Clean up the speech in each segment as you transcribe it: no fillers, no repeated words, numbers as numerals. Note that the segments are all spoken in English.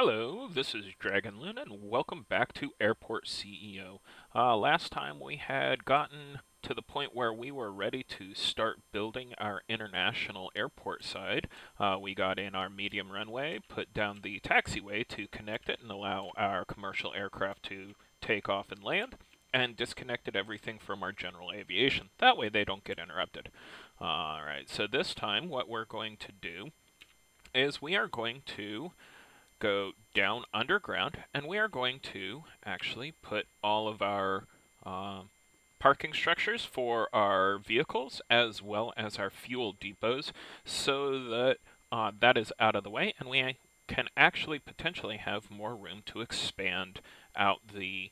Hello, this is DragonLoon, and welcome back to Airport CEO. Last time we had gotten to the point where we were ready to start building our international airport side. We got in our medium runway, put down the taxiway to connect it and allow our commercial aircraft to take off and land, and disconnected everything from our general aviation. That way they don't get interrupted. Alright, so this time what we're going to do is we are going to go down underground, and we are going to actually put all of our parking structures for our vehicles as well as our fuel depots so that that is out of the way, and we can actually potentially have more room to expand out the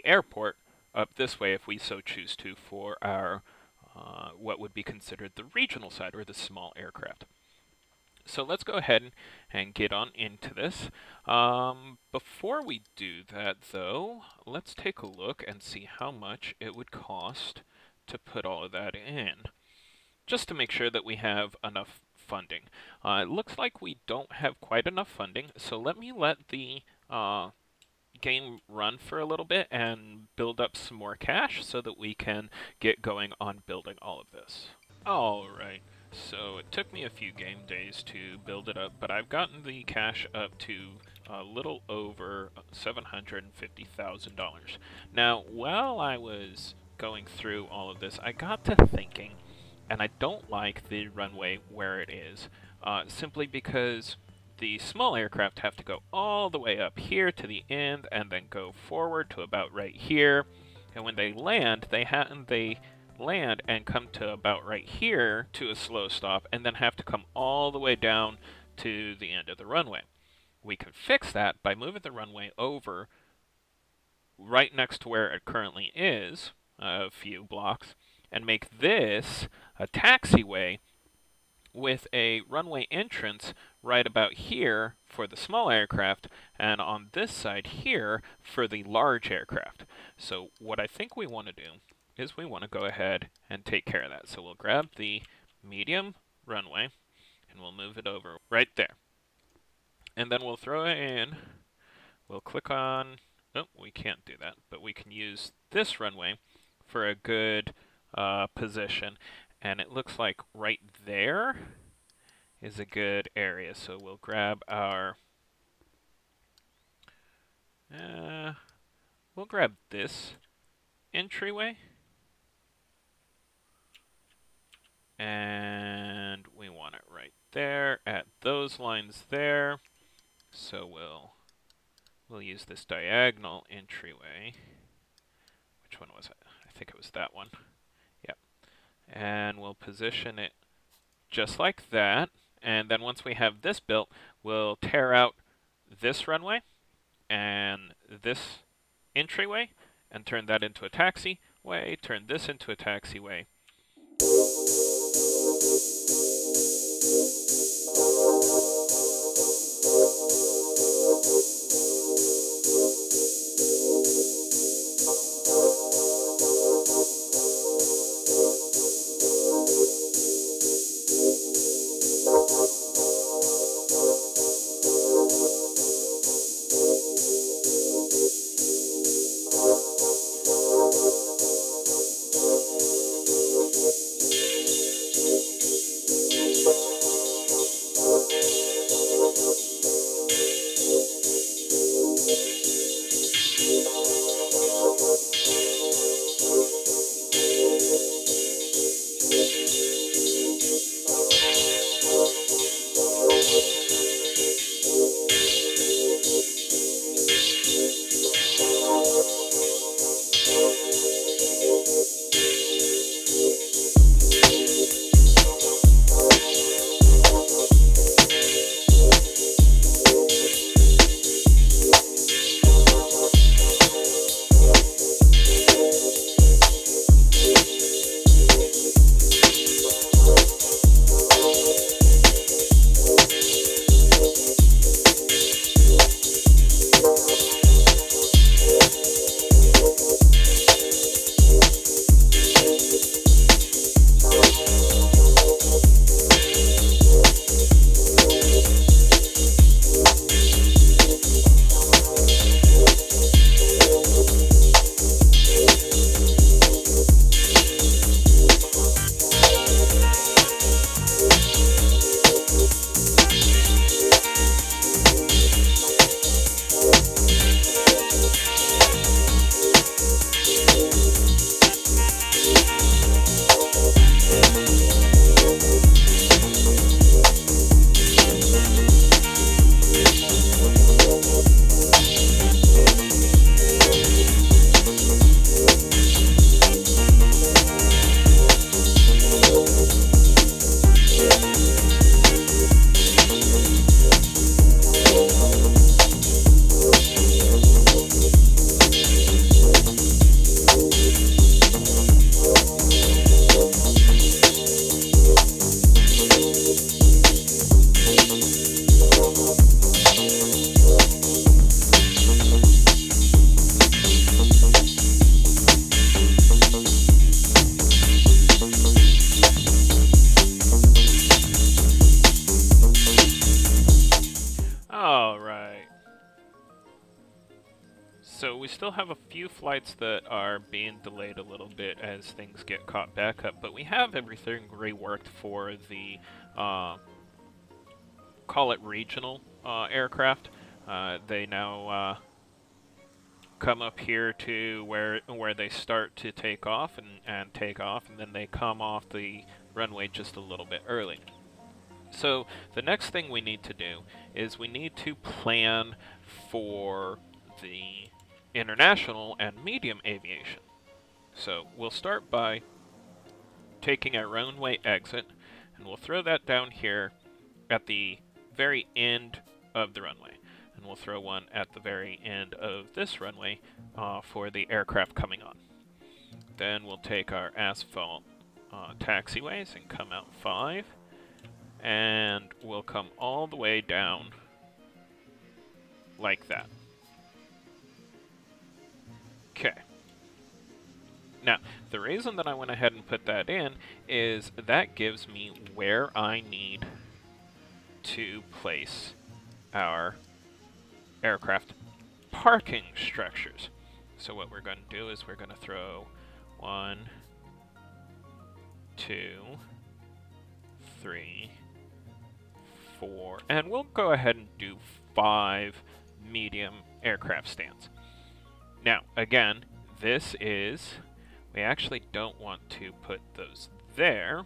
airport up this way if we so choose to for our what would be considered the regional side or the small aircraft. So let's go ahead and get on into this. Before we do that, though, let's take a look and see how much it would cost to put all of that in, just to make sure that we have enough funding. It looks like we don't have quite enough funding, so let me let the game run for a little bit and build up some more cash so that we can get going on building all of this. Alright. So it took me a few game days to build it up, but I've gotten the cash up to a little over $750,000. Now, while I was going through all of this, I got to thinking, and I don't like the runway where it is, simply because the small aircraft have to go all the way up here to the end and then go forward to about right here, and when they land, they land and come to about right here to a slow stop and then have to come all the way down to the end of the runway. We can fix that by moving the runway over right next to where it currently is, a few blocks, and make this a taxiway with a runway entrance right about here for the small aircraft and on this side here for the large aircraft. So what I think we want to do is we want to go ahead and take care of that. So we'll grab the medium runway and we'll move it over right there. And then we'll throw it in. We'll click on, oh, we can't do that, but we can use this runway for a good position. And it looks like right there is a good area. So we'll grab our, we'll grab this entryway. And we want it right there at those lines there. So we'll use this diagonal entryway. Which one was it? I think it was that one. Yep. And we'll position it just like that. And then once we have this built, we'll tear out this runway and this entryway and turn that into a taxiway, turn this into a taxiway. So we still have a few flights that are being delayed a little bit as things get caught back up, but we have everything reworked for the, call it regional aircraft. They now come up here to where they start to take off and take off, and then they come off the runway just a little bit early. So the next thing we need to do is we need to plan for the international and medium aviation. So we'll start by taking our runway exit, and we'll throw that down here at the very end of the runway. And we'll throw one at the very end of this runway for the aircraft coming on. Then we'll take our asphalt taxiways and come out 5. And we'll come all the way down like that. Okay. Now, the reason that I went ahead and put that in is that gives me where I need to place our aircraft parking structures. So what we're going to do is we're going to throw 1, 2, 3, 4, and we'll go ahead and do 5 medium aircraft stands. Now, again, this is, we actually don't want to put those there,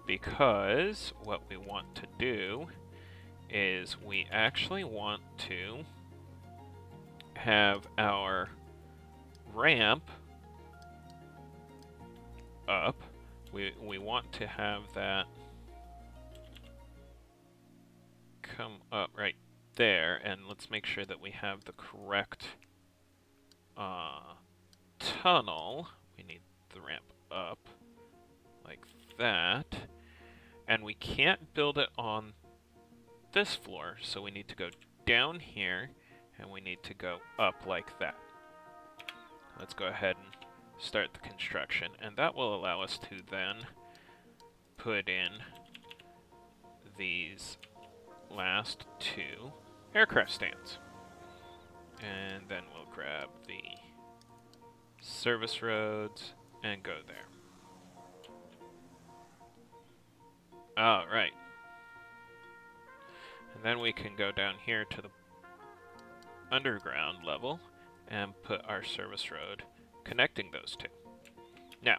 because what we want to do is we actually want to have our ramp up. We want to have that come up right there, and let's make sure that we have the correct tunnel. We need the ramp up like that, and we can't build it on this floor, so we need to go down here and we need to go up like that. Let's go ahead and start the construction, and that will allow us to then put in these last 2 aircraft stands. And then we'll grab the service roads and go there. Alright. And then we can go down here to the underground level and put our service road connecting those 2. Now,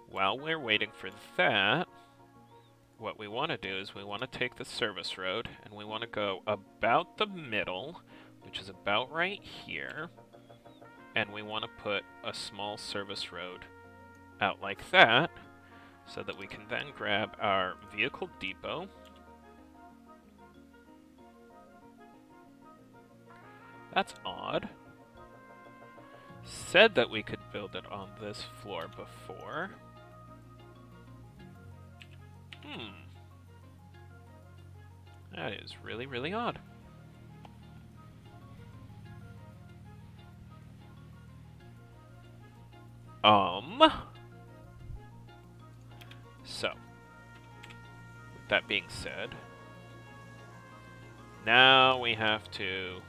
while we're waiting for that, what we want to do is we want to take the service road and we want to go about the middle, which is about right here, and we want to put a small service road out like that, so that we can then grab our vehicle depot. That's odd. Said that we could build it on this floor before. That is really, really odd. So, with that being said, now we have to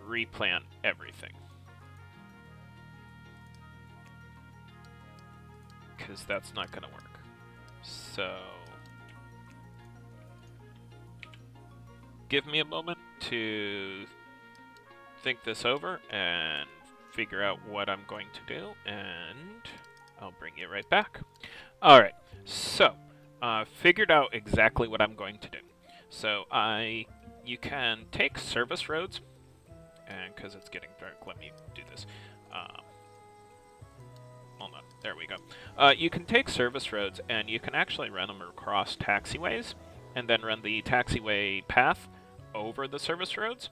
replan everything. Because that's not going to work. So, give me a moment to think this over and figure out what I'm going to do, and I'll bring you right back. Alright, so, figured out exactly what I'm going to do. So, you can take service roads, and because it's getting dark, let me do this. Hold on, there we go. You can take service roads, and you can actually run them across taxiways, and then run the taxiway path over the service roads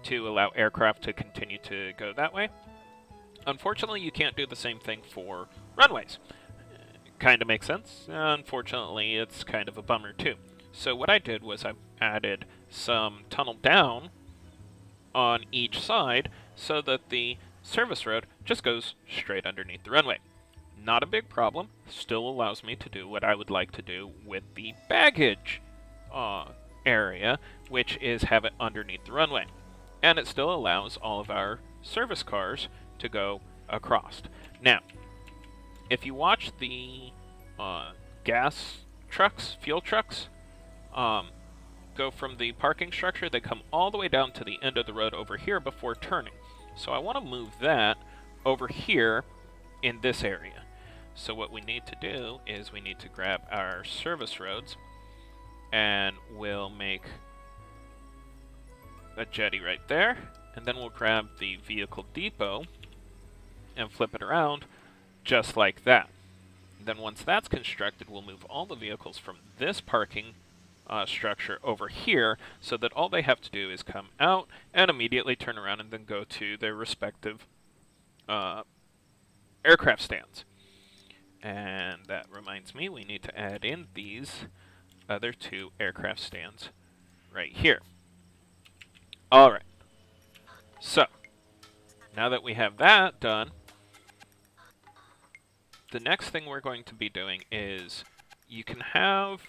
to allow aircraft to continue to go that way. Unfortunately, you can't do the same thing for runways. Kind of makes sense. Unfortunately, it's kind of a bummer too. So what I did was I added some tunnel down on each side so that the service road just goes straight underneath the runway. Not a big problem. Still allows me to do what I would like to do with the baggage area, which is have it underneath the runway. and it still allows all of our service cars to go across. Now, if you watch the gas trucks, fuel trucks, go from the parking structure, they come all the way down to the end of the road over here before turning. So I want to move that over here in this area. So what we need to do is we need to grab our service roads, and we'll make a jetty right there, and then we'll grab the vehicle depot and flip it around just like that. Then once that's constructed, we'll move all the vehicles from this parking structure over here, so that all they have to do is come out and immediately turn around and then go to their respective aircraft stands. And that reminds me, we need to add in these other two aircraft stands right here. Alright, so now that we have that done, the next thing we're going to be doing is you can have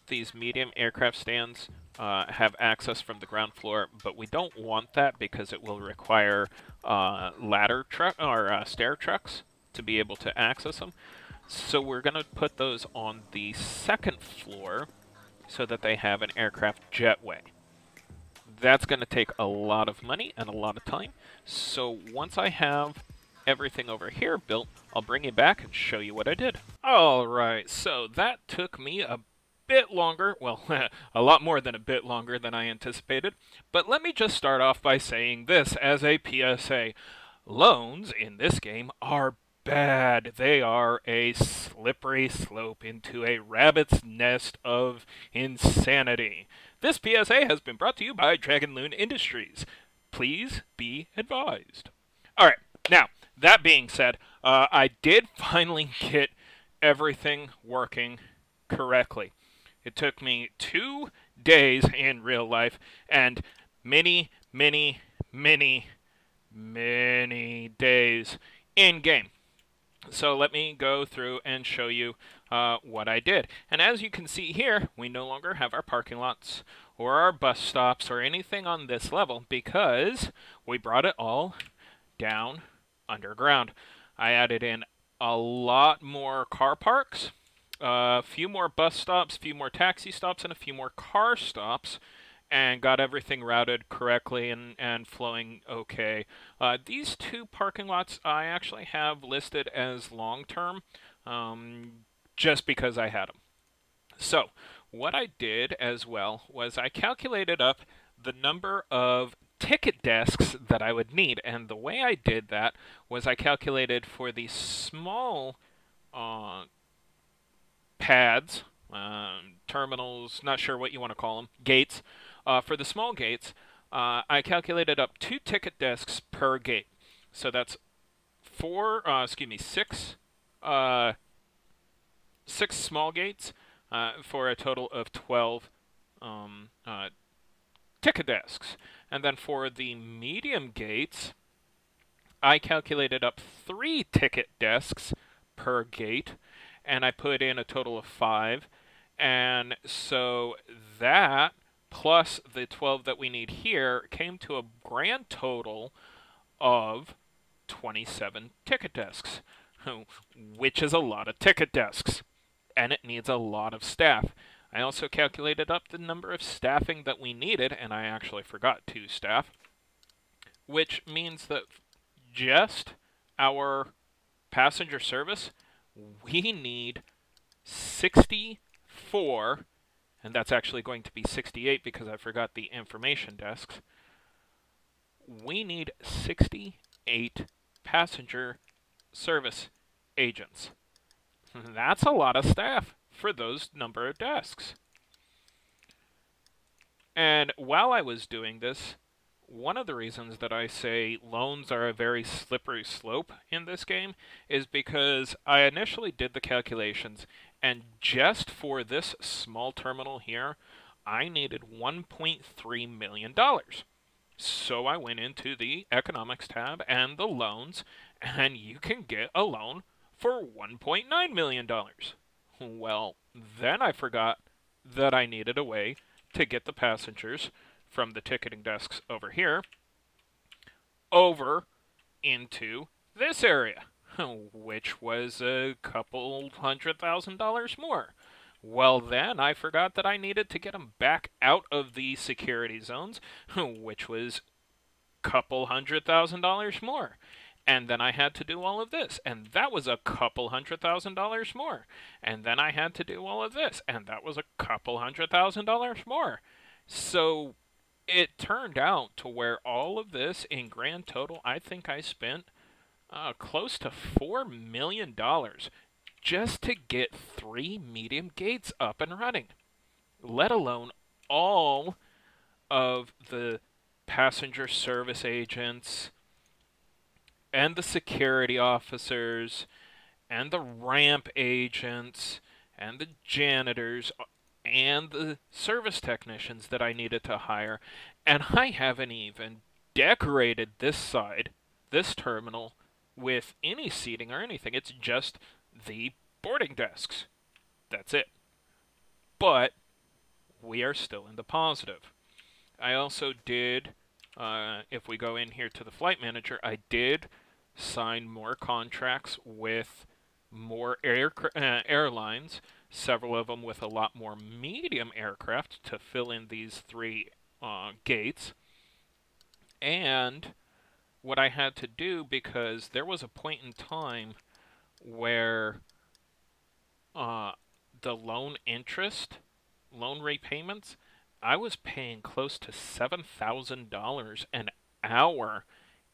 these medium aircraft stands have access from the ground floor, but we don't want that because it will require ladder truck or stair trucks to be able to access them. So we're going to put those on the second floor so that they have an aircraft jetway. That's going to take a lot of money and a lot of time. So once I have everything over here built, I'll bring you back and show you what I did. Alright, so that took me a bit longer, well, a lot more than a bit longer than I anticipated, but let me just start off by saying this as a PSA. Loans in this game are bad. They are a slippery slope into a rabbit's nest of insanity. This PSA has been brought to you by DragonLoon Industries. Please be advised. Alright, now, that being said, I did finally get everything working correctly. It took me 2 days in real life and many days in game. So let me go through and show you what I did. And as you can see here, we no longer have our parking lots or our bus stops or anything on this level because we brought it all down underground. I added in a lot more car parks, a few more bus stops, a few more taxi stops, and a few more car stops, and got everything routed correctly and flowing okay. These 2 parking lots I actually have listed as long-term, just because I had them. So, what I did as well was I calculated up the number of ticket desks that I would need, and the way I did that was I calculated for the small pads, terminals, not sure what you want to call them, gates. For the small gates, I calculated up 2 ticket desks per gate. So that's 6 small gates for a total of 12 ticket desks. And then for the medium gates, I calculated up 3 ticket desks per gate, and I put in a total of 5. And so that, plus the 12 that we need here, came to a grand total of 27 ticket desks, which is a lot of ticket desks, and it needs a lot of staff. I also calculated up the number of staffing that we needed, and I actually forgot 2 staff, which means that just our passenger service, we need 64, and that's actually going to be 68 because I forgot the information desks. We need 68 passenger service agents. That's a lot of staff for those number of desks. And while I was doing this, one of the reasons that I say loans are a very slippery slope in this game is because I initially did the calculations, and just for this small terminal here, I needed $1.3 million. So I went into the economics tab and the loans, and you can get a loan for $1.9 million. Well, then I forgot that I needed a way to get the passengers from the ticketing desks over here over into this area, which was a couple $100,000 more. Well, then I forgot that I needed to get them back out of the security zones, which was a couple $100,000 more. And then I had to do all of this, and that was a couple $100,000 more. And then I had to do all of this, and that was a couple $100,000 more. So it turned out to where all of this in grand total, I think I spent close to $4 million just to get 3 medium gates up and running, let alone all of the passenger service agents and the security officers and the ramp agents and the janitors and the service technicians that I needed to hire. And I haven't even decorated this side, this terminal, with any seating or anything. It's just the boarding desks. That's it. But we are still in the positive. I also did, if we go in here to the flight manager, I did sign more contracts with more airlines, several of them with a lot more medium aircraft to fill in these 3 gates. And what I had to do, because there was a point in time where the loan repayments, I was paying close to $7,000 an hour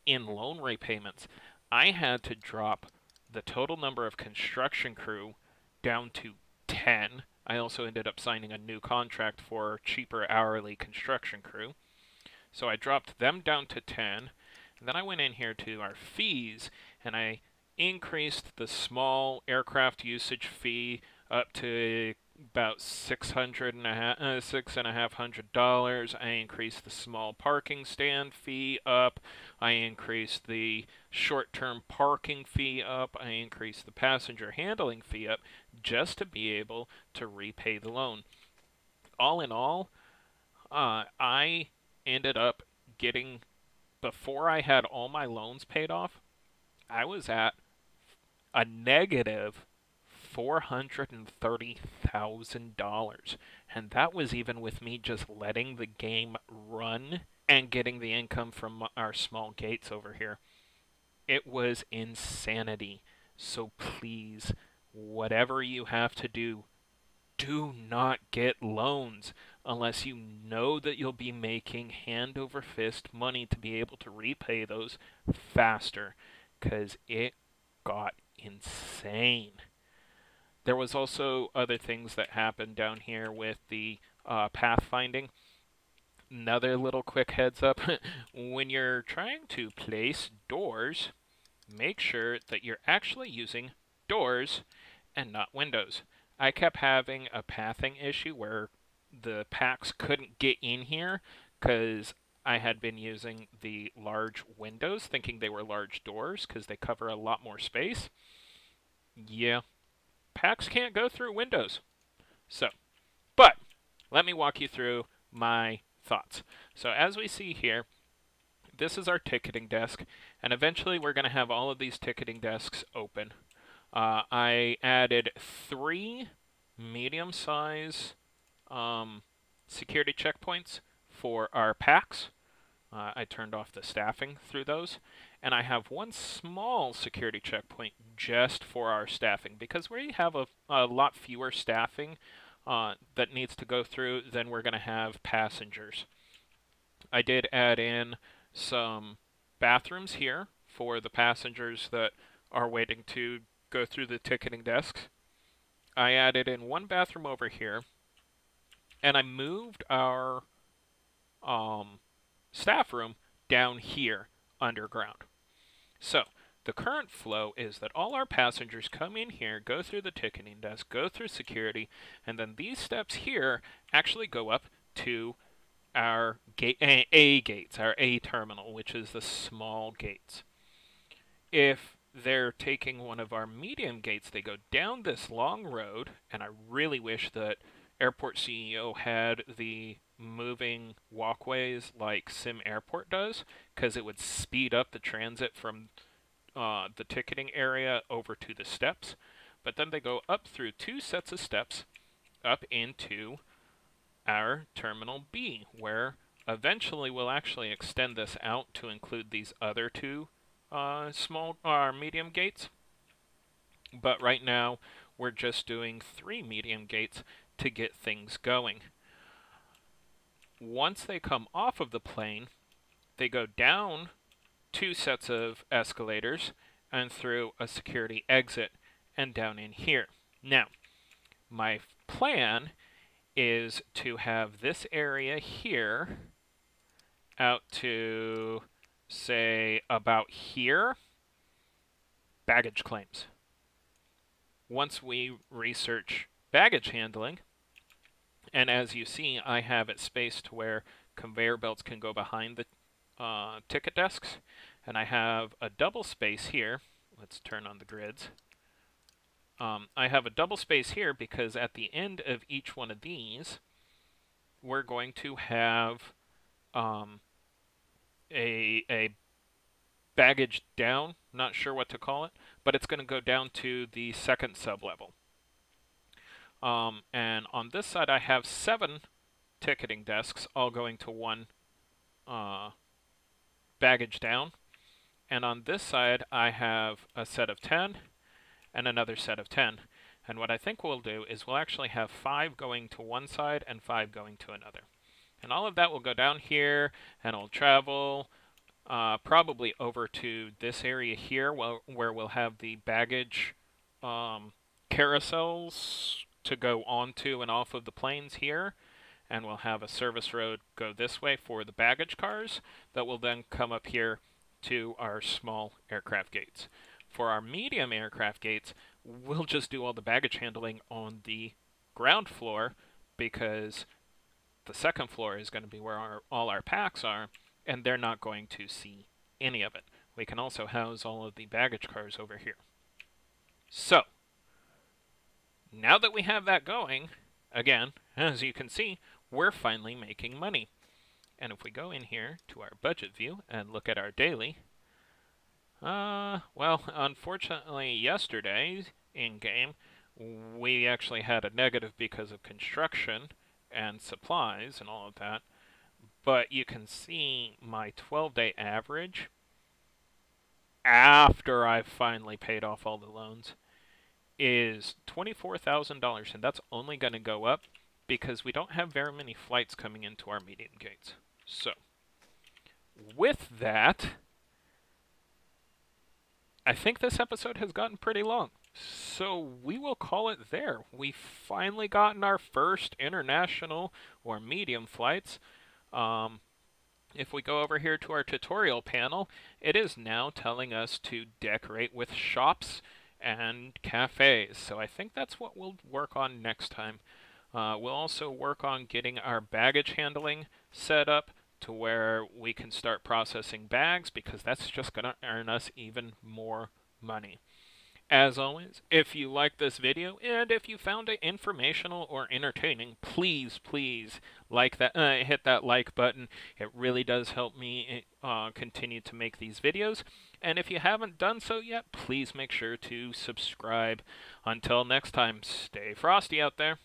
in loan repayments. I had to drop the total number of construction crew down to 10. I also ended up signing a new contract for cheaper hourly construction crew. So I dropped them down to 10. And then I went in here to our fees, and I increased the small aircraft usage fee up to about $6,500. I increased the small parking stand fee up. I increased the short-term parking fee up. I increased the passenger handling fee up just to be able to repay the loan. All in all, I ended up getting, before I had all my loans paid off, I was at a negative $430,000. And that was even with me just letting the game run and getting the income from our small gates over here. It was insanity. So please, whatever you have to do, do not get loans unless you know that you'll be making hand over fist money to be able to repay those faster, because it got insane. There was also other things that happened down here with the pathfinding. Another little quick heads up. When you're trying to place doors, make sure that you're actually using doors and not windows. I kept having a pathing issue where the packs couldn't get in here because I had been using the large windows, thinking they were large doors because they cover a lot more space. Yeah, packs can't go through windows. So, but let me walk you through my thoughts. So as we see here, this is our ticketing desk, and eventually we're going to have all of these ticketing desks open. I added 3 medium-size security checkpoints for our packs. I turned off the staffing through those. And I have 1 small security checkpoint just for our staffing, because we have a lot fewer staffing that needs to go through than we're going to have passengers. I did add in some bathrooms here for the passengers that are waiting to go through the ticketing desks. I added in 1 bathroom over here, and I moved our staff room down here underground. So the current flow is that all our passengers come in here, go through the ticketing desk, go through security, and then these steps here actually go up to our A gates, our A terminal, which is the small gates. If they're taking one of our medium gates, they go down this long road, and I really wish that Airport CEO had the moving walkways like Sim Airport does, because it would speed up the transit from the ticketing area over to the steps. But then they go up through 2 sets of steps up into our Terminal B, where eventually we'll actually extend this out to include these other 2 medium gates. But right now, we're just doing 3 medium gates to get things going. Once they come off of the plane, they go down 2 sets of escalators and through a security exit and down in here. Now, my plan is to have this area here out to, say, about here, baggage claims. Once we research baggage handling, and as you see, I have it spaced to where conveyor belts can go behind the ticket desks, and I have a double space here. Let's turn on the grids. I have a double space here because at the end of each one of these, we're going to have a baggage down, not sure what to call it, but it's going to go down to the second sublevel. And on this side, I have 7 ticketing desks, all going to 1 baggage down. And on this side, I have a set of 10 and another set of 10. And what I think we'll do is we'll actually have 5 going to one side and 5 going to another. And all of that will go down here, and it'll travel probably over to this area here, where we'll have the baggage carousels to go onto and off of the planes here. And we'll have a service road go this way for the baggage cars that will then come up here to our small aircraft gates. For our medium aircraft gates, we'll just do all the baggage handling on the ground floor, because the second floor is going to be where all our packs are, and they're not going to see any of it. We can also house all of the baggage cars over here. So, now that we have that going, again, as you can see, we're finally making money. And if we go in here to our budget view and look at our daily, well, unfortunately yesterday in-game, we actually had a negative because of construction and supplies and all of that. But you can see my 12-day average after I've finally paid off all the loans is $24,000, and that's only going to go up because we don't have very many flights coming into our medium gates. So, with that, I think this episode has gotten pretty long. So we will call it there. We've finally gotten our first international or medium flights. If we go over here to our tutorial panel, it is now telling us to decorate with shops and cafes. So I think that's what we'll work on next time. We'll also work on getting our baggage handling set up to where we can start processing bags, because that's just going to earn us even more money. As always, if you liked this video and if you found it informational or entertaining, please like that, hit that like button. It really does help me continue to make these videos. And if you haven't done so yet, please make sure to subscribe. Until next time, stay frosty out there.